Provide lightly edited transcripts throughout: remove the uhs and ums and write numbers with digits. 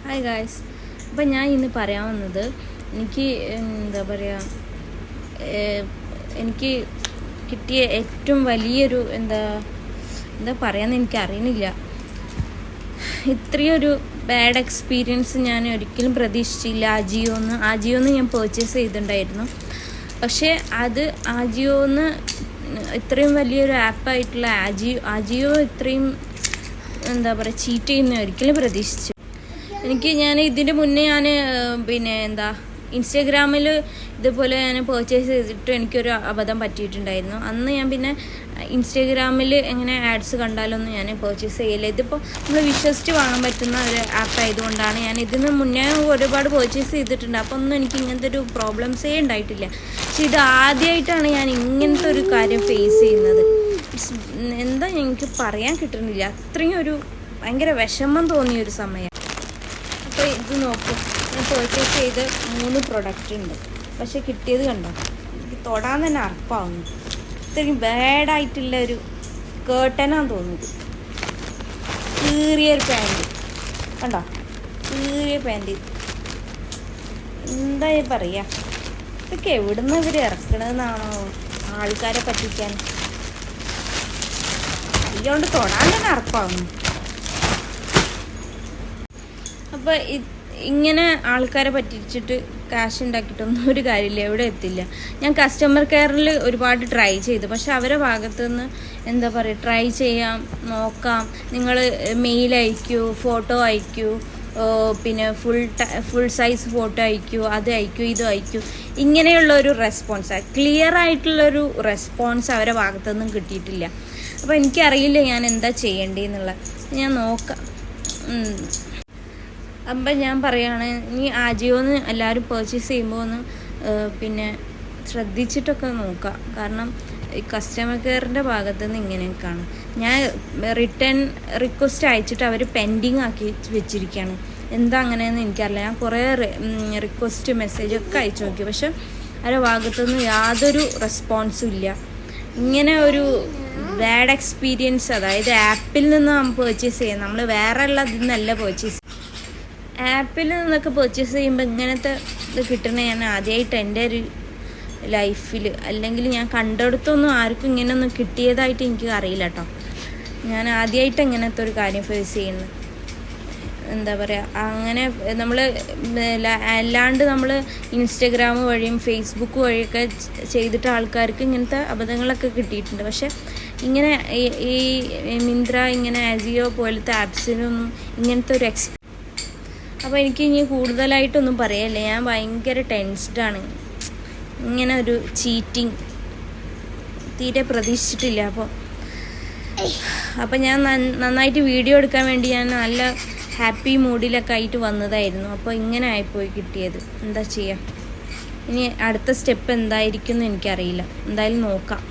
Hi guys. അപ്പം ഞാൻ ഇന്ന് പറയാൻ വന്നത് എനിക്ക് എനിക്ക് കിട്ടിയ ഏറ്റവും വലിയൊരു എന്താ പറയാമെന്ന് എനിക്കറിയണില്ല. ഇത്രയൊരു ബാഡ് എക്സ്പീരിയൻസ് ഞാൻ ഒരിക്കലും പ്രതീക്ഷിച്ചില്ല. ആജിയോന്ന് ഞാൻ പർച്ചേസ് ചെയ്തിട്ടുണ്ടായിരുന്നു. പക്ഷേ അത് ആജിയോന്ന് ഇത്രയും വലിയൊരു ആപ്പായിട്ടുള്ള ആജിയോ ഇത്രയും ചീറ്റ് ചെയ്യുന്ന ഒരിക്കലും പ്രതീക്ഷിച്ചു. ഞാൻ ഇതിൻ്റെ മുന്നേ ഇൻസ്റ്റാഗ്രാമിൽ ഇതുപോലെ ഞാൻ പർച്ചേസ് ചെയ്തിട്ട് എനിക്കൊരു അബദ്ധം പറ്റിയിട്ടുണ്ടായിരുന്നു. അന്ന് ഞാൻ പിന്നെ ഇൻസ്റ്റാഗ്രാമിൽ എങ്ങനെ ആഡ്സ് കണ്ടാലൊന്നും ഞാൻ പർച്ചേസ് ചെയ്യില്ല. ഇതിപ്പോൾ നമ്മൾ വിശ്വസിച്ച് വാങ്ങാൻ പറ്റുന്ന ഒരു ആപ്പ് ആയതുകൊണ്ടാണ്. ഞാൻ ഇതിന് മുന്നേ ഒരുപാട് പർച്ചേസ് ചെയ്തിട്ടുണ്ട്. അപ്പോൾ ഒന്നും എനിക്ക് ഇങ്ങനത്തെ ഒരു പ്രോബ്ലംസേ ഉണ്ടായിട്ടില്ല. പക്ഷെ ഇത് ആദ്യമായിട്ടാണ് ഞാൻ ഇങ്ങനത്തെ ഒരു കാര്യം ഫേസ് ചെയ്യുന്നത്. എനിക്ക് പറയാൻ കിട്ടുന്നില്ല. അത്രയും ഒരു ഭയങ്കര വിഷമം തോന്നിയൊരു സമയം. അപ്പോൾ ഇത് നോക്കും, ഞാൻ പർച്ചേസ് ചെയ്ത് 3 പ്രൊഡക്റ്റ് ഉണ്ട്. പക്ഷെ കിട്ടിയത് കണ്ടോ, എനിക്ക് തൊടാൻ തന്നെ അറപ്പാവുന്നു. ഇത്രയും ബാഡായിട്ടുള്ള ഒരു കേട്ടനാന്ന് തോന്നുന്നത്. കീറിയൊരു പാൻറ് കണ്ടോ, കീറിയ പാൻറ്. എന്താ പറയുക, ഇതൊക്കെ എവിടുന്ന് ഇവർ ഇറക്കണമെന്നാണോ ആൾക്കാരെ പറ്റിക്കാൻ? അതുകൊണ്ട് തൊടാൻ തന്നെ അറപ്പാവുന്നു. അപ്പോൾ ഇങ്ങനെ ആൾക്കാരെ പറ്റിച്ചിട്ട് കാശ് ഉണ്ടാക്കിയിട്ടൊന്നും ഒരു കാര്യമില്ല, എവിടെ എത്തില്ല. ഞാൻ കസ്റ്റമർ കെയറിൽ ഒരുപാട് ട്രൈ ചെയ്തു. പക്ഷെ അവരുടെ ഭാഗത്തുനിന്ന് ട്രൈ ചെയ്യാം, നോക്കാം, നിങ്ങൾ മെയിൽ അയക്കൂ, ഫോട്ടോ അയക്കൂ, പിന്നെ ഫുൾ സൈസ് ഫോട്ടോ അയക്കൂ, അത് അയക്കൂ, ഇത് അയക്കൂ, ഇങ്ങനെയുള്ളൊരു റെസ്പോൺസ്, ക്ലിയർ ആയിട്ടുള്ളൊരു റെസ്പോൺസ് അവരുടെ ഭാഗത്തുനിന്നും കിട്ടിയിട്ടില്ല. അപ്പോൾ എനിക്കറിയില്ല ഞാൻ എന്താ ചെയ്യേണ്ടതെന്നുള്ളത്. ഞാൻ നോക്കാം. അപ്പം ഞാൻ പറയുകയാണ്, ഇനി ആജിയോന്ന് എല്ലാവരും പർച്ചേസ് ചെയ്യുമ്പോൾ ഒന്ന് പിന്നെ ശ്രദ്ധിച്ചിട്ടൊക്കെ നോക്കുക. കാരണം ഈ കസ്റ്റമർ കെയറിൻ്റെ ഭാഗത്തുനിന്ന് ഇങ്ങനെയൊക്കെയാണ്. ഞാൻ റിട്ടേൺ റിക്വസ്റ്റ് അയച്ചിട്ട് അവർ പെൻഡിങ് ആക്കി വെച്ചിരിക്കുകയാണ്. എന്താ അങ്ങനെയെന്ന് എനിക്കറിയില്ല. ഞാൻ കുറേ റിക്വസ്റ്റ് മെസ്സേജൊക്കെ അയച്ചു നോക്കി. പക്ഷെ അവരുടെ ഭാഗത്തുനിന്ന് യാതൊരു റെസ്പോൺസും ഇല്ല. ഇങ്ങനെ ഒരു ബാഡ് എക്സ്പീരിയൻസ്, അതായത് ആപ്പിൽ നിന്ന് നമ്മൾ പർച്ചേസ് ചെയ്യാം, നമ്മൾ വേറെ ഉള്ളതിൽ നിന്നല്ല പർച്ചേസ്. ആപ്പിൽ നിന്നൊക്കെ പർച്ചേസ് ചെയ്യുമ്പോൾ ഇങ്ങനത്തെ ഇത് കിട്ടണ ഞാൻ ആദ്യമായിട്ട് എൻ്റെ ഒരു ലൈഫിൽ, അല്ലെങ്കിൽ ഞാൻ കണ്ടെടുത്തൊന്നും ആർക്കും ഇങ്ങനെയൊന്നും കിട്ടിയതായിട്ട് എനിക്ക് അറിയില്ല കേട്ടോ. ഞാൻ ആദ്യമായിട്ട് ഇങ്ങനത്തെ ഒരു കാര്യം ഫേസ് ചെയ്യുന്നത്. അങ്ങനെ നമ്മൾ അല്ലാണ്ട് നമ്മൾ ഇൻസ്റ്റഗ്രാം വഴിയും ഫേസ്ബുക്ക് വഴിയൊക്കെ ചെയ്തിട്ട് ആൾക്കാർക്ക് ഇങ്ങനത്തെ അബദ്ധങ്ങളൊക്കെ കിട്ടിയിട്ടുണ്ട്. പക്ഷെ ഇങ്ങനെ ഈ മിന്ത്ര, ഇങ്ങനെ ആജിയോ പോലത്തെ ആപ്സിനൊന്നും ഇങ്ങനത്തെ ഒരു അപ്പോൾ എനിക്ക് ഇനി കൂടുതലായിട്ടൊന്നും പറയല്ലേ. ഞാൻ ഭയങ്കര ടെൻസ്ഡാണ്. ഇങ്ങനെ ഒരു ചീറ്റിങ് തീരെ പ്രതീക്ഷിച്ചിട്ടില്ല. അപ്പോൾ ഞാൻ നന്നായിട്ട് വീഡിയോ എടുക്കാൻ വേണ്ടി ഞാൻ നല്ല ഹാപ്പി മൂഡിലൊക്കെ ആയിട്ട് വന്നതായിരുന്നു. അപ്പോൾ ഇങ്ങനെ ആയിപ്പോയി കിട്ടിയത്. എന്താ ചെയ്യുക? ഇനി അടുത്ത സ്റ്റെപ്പ് എന്തായിരിക്കും എന്ന് എനിക്കറിയില്ല. എന്തായാലും നോക്കാം.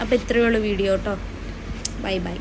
അപ്പോൾ ഇത്രയേ ഉള്ളൂ വീഡിയോ കേട്ടോ. Bye bye.